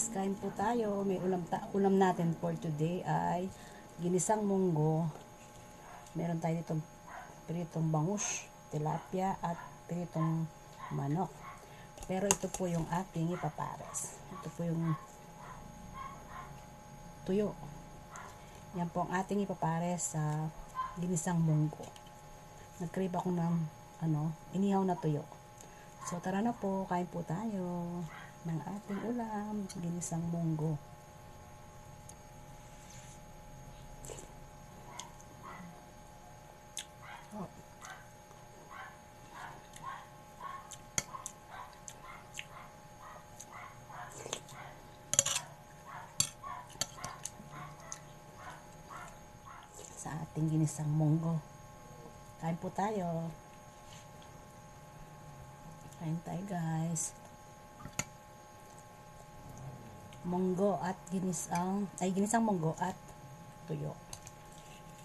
guys, kain po tayo. May ulam natin for today ay ginisang munggo. Meron tayo ditong pritong bangus, tilapia at pritong manok. Pero ito po yung ating ipapares. Ito po yung tuyo. Yan po ang ating ipapares sa ginisang munggo. Nag-crave ako ng inihaw na tuyo. So tara na po, kain po tayo ng ating ulam, ginisang munggo. Sa ating ginisang munggo. Kain po tayo. Kain tayo guys. Munggo at ginisang munggo at tuyo.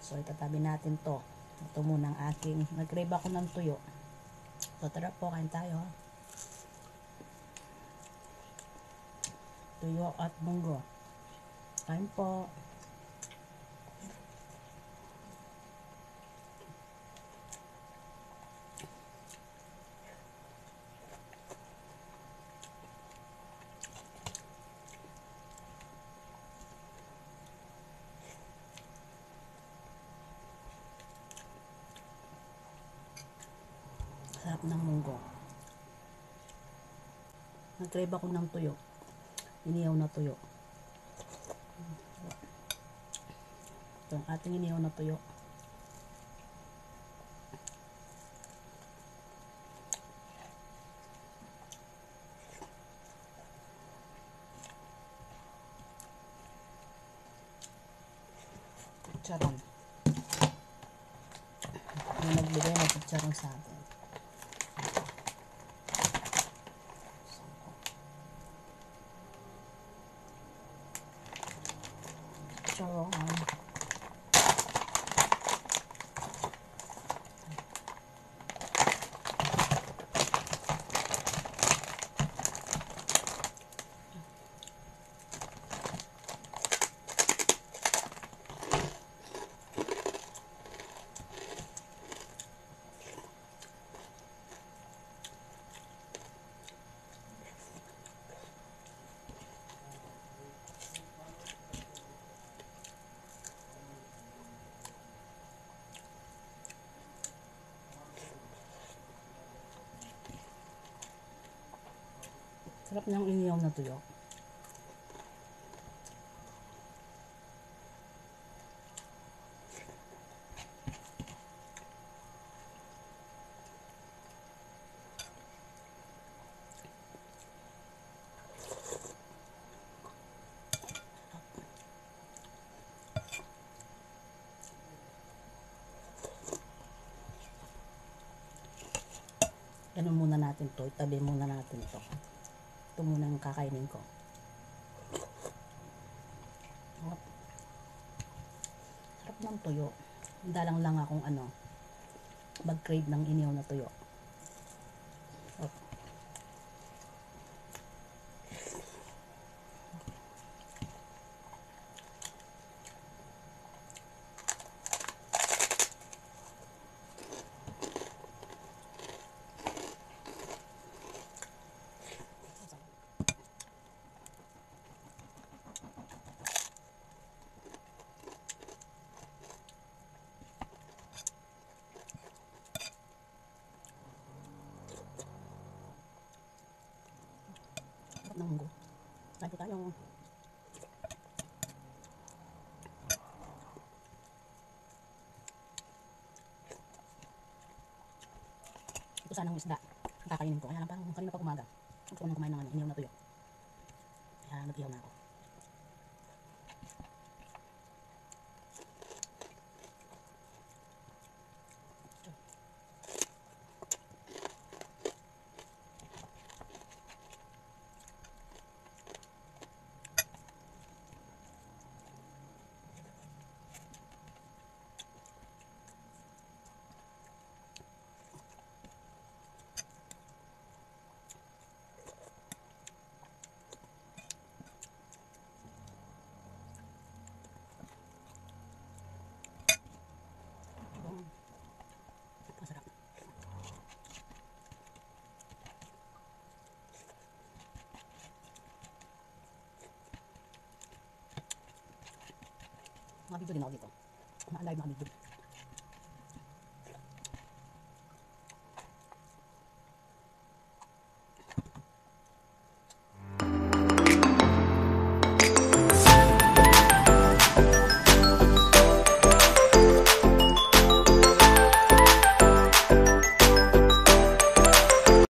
So itatabi natin to. Ito muna ang aking, nag-crave ako ng tuyo. So tara po, kain tayo. Tuyo at munggo. Kain po. Sarap ng munggo. Nag-crave ako ng tuyo. Inihaw na tuyo. Ito ang ating inihaw na tuyo. Charon. Yung nagbigay na charon sa atin. Charon. Sarap ng inihaw na tuyo. Ganun muna natin to. Itabi muna natin to. Ito muna ang kakainin ko. Sarap ng tuyo. Dalang lang akong mag-crave ng inihaw na tuyo. Ng munggo. Kain po tayo. Ito sanang isda. Ang kakainin ko. Kaya lang parang kanina pa umaga. Gusto ko nang kumain ng inihaw na tuyo. Kaya nag-ihaw na ako. Naka-video din ako dito. Na-live, naka-video.